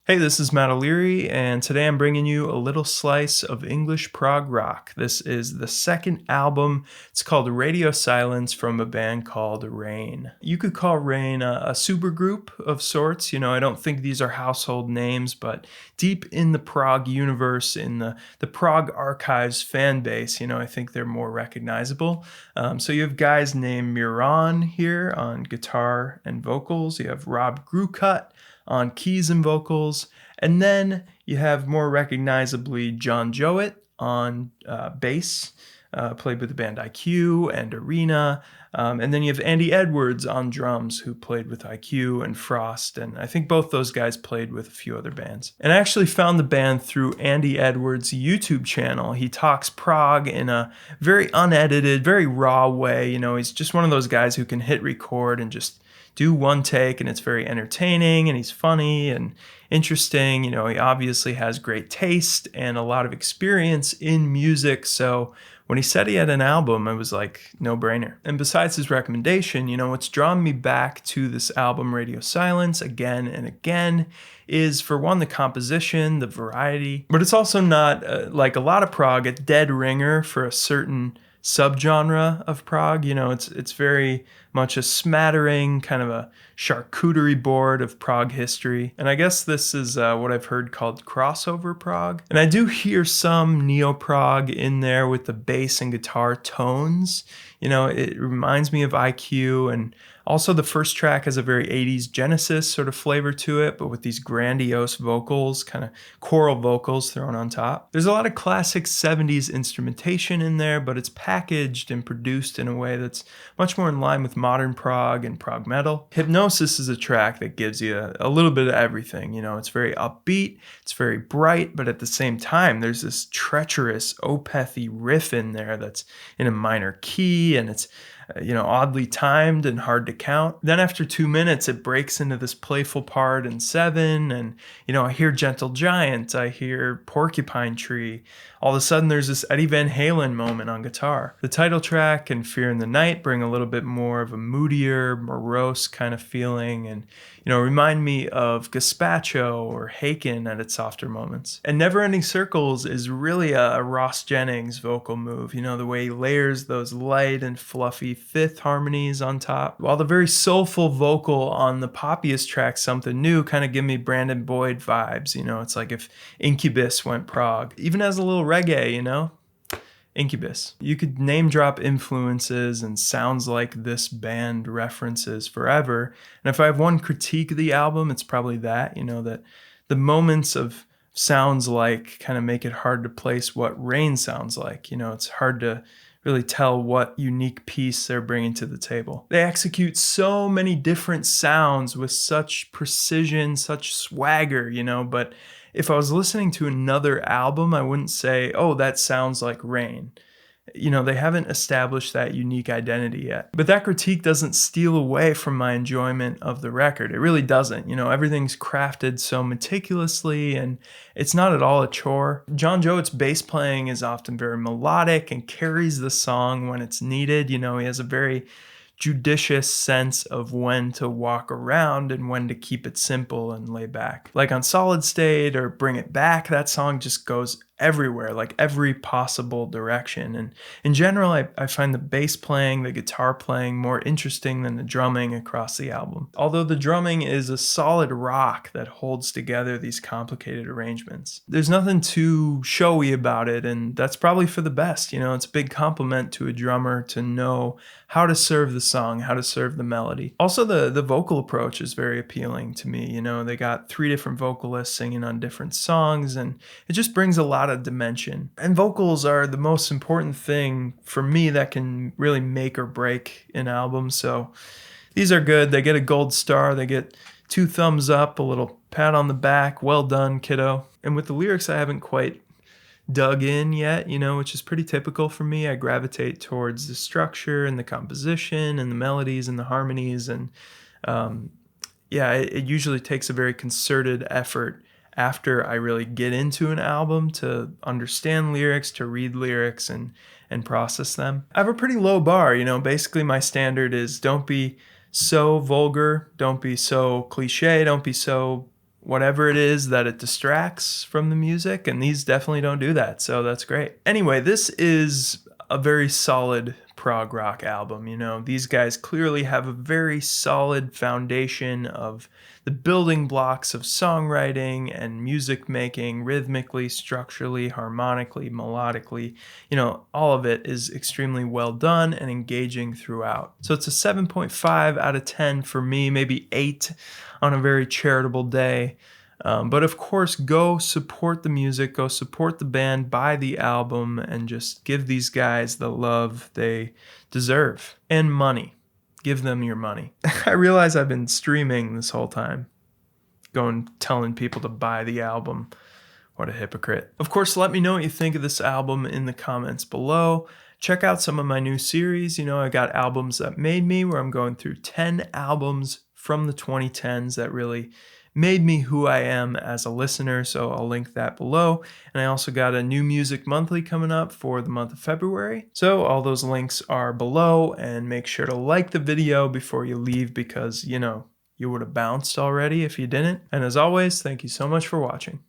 Hey, this is Matt O'Leary, and today I'm bringing you a little slice of English prog rock. This is the second album. It's called Radio Silence from a band called Rain. You could call Rain a supergroup of sorts. I don't think these are household names, but deep in the prog universe, in the prog archives fan base, I think they're more recognizable. So you have guys named Miran here on guitar and vocals. You have Rob Grucut on keys and vocals. And then you have more recognizably John Jowett on bass, played with the band IQ and Arena. And then you have Andy Edwards on drums, who played with IQ and Frost. And I think both those guys played with a few other bands. And I actually found the band through Andy Edwards' YouTube channel. He talks prog in a very unedited, very raw way. He's just one of those guys who can hit record and just do one take, and it's very entertaining, and he's funny and interesting. He obviously has great taste and a lot of experience in music. So when he said he had an album, it was like no brainer. And besides his recommendation, what's drawn me back to this album, Radio Silence, again and again, is for one, the composition, the variety, but it's also not like a lot of prog, a dead ringer for a certain subgenre of prog. It's very much a smattering, kind of a charcuterie board of prog history. And I guess this is what I've heard called crossover prog. And I do hear some neo-prog in there with the bass and guitar tones. It reminds me of IQ, and also the first track has a very 80s Genesis sort of flavor to it, but with these grandiose vocals, kind of choral vocals thrown on top. There's a lot of classic 70s instrumentation in there, but it's packaged and produced in a way that's much more in line with modern prog and prog metal. Hypnosis is a track that gives you a little bit of everything. It's very upbeat, it's very bright, but at the same time, there's this treacherous, opethy riff in there that's in a minor key, and it's oddly timed and hard to count. Then after 2 minutes, it breaks into this playful part in 7, and I hear Gentle Giant, I hear Porcupine Tree. All of a sudden, there's this Eddie Van Halen moment on guitar. The title track and Fear in the Night bring a little bit more of a moodier, morose kind of feeling, and remind me of Gazpacho or Haken at its softer moments. And Neverending Circles is really a Ross Jennings vocal move, the way he layers those light and fluffy fifth harmonies on top, while the very soulful vocal on the poppiest track, Something New, kind of give me Brandon Boyd vibes. It's like if Incubus went prog, even as a little reggae, Incubus. You could name drop influences and sounds like this band references forever. And if I have one critique of the album, it's probably that, that the moments of sounds like kind of make it hard to place what Rain sounds like. It's hard to really tell what unique piece they're bringing to the table. They execute so many different sounds with such precision, such swagger, but if I was listening to another album, I wouldn't say, oh, that sounds like Rain. They haven't established that unique identity yet. But that critique doesn't steal away from my enjoyment of the record. It really doesn't. Everything's crafted so meticulously, and it's not at all a chore. John Jowett's bass playing is often very melodic and carries the song when it's needed. He has a very judicious sense of when to walk around and when to keep it simple and lay back. Like on Solid State or Bring It Back, that song just goes everywhere, like every possible direction. And in general, I find the bass playing, the guitar playing more interesting than the drumming across the album. Although the drumming is a solid rock that holds together these complicated arrangements. There's nothing too showy about it, and that's probably for the best. It's a big compliment to a drummer to know how to serve the song, how to serve the melody. Also, the vocal approach is very appealing to me. They got 3 different vocalists singing on different songs, and it just brings a lot of dimension. And vocals are the most important thing for me that can really make or break an album. So these are good. They get a gold star. They get 2 thumbs up, a little pat on the back. Well done, kiddo. And with the lyrics, I haven't quite dug in yet, which is pretty typical for me. I gravitate towards the structure and the composition and the melodies and the harmonies. And it usually takes a very concerted effort after I really get into an album to understand lyrics, to read lyrics and process them. I have a pretty low bar, basically my standard is don't be so vulgar, don't be so cliche, don't be so whatever it is that it distracts from the music, and these definitely don't do that, so that's great. Anyway, this is a very solid prog rock album. You know, these guys clearly have a very solid foundation of the building blocks of songwriting and music making, rhythmically, structurally, harmonically, melodically. You know, all of it is extremely well done and engaging throughout. So it's a 7.5 out of 10 for me, maybe 8 on a very charitable day. But of course, go support the music, go support the band, buy the album, and just give these guys the love they deserve. And money. Give them your money. I realize I've been streaming this whole time, telling people to buy the album. What a hypocrite. Of course, let me know what you think of this album in the comments below. Check out some of my new series. You know, I got Albums That Made Me, where I'm going through 10 albums from the 2010s that really made me who I am as a listener, so I'll link that below. And I also got a new music monthly coming up for the month of February. So all those links are below, and make sure to like the video before you leave, because, you know, you would have bounced already if you didn't. And as always, thank you so much for watching.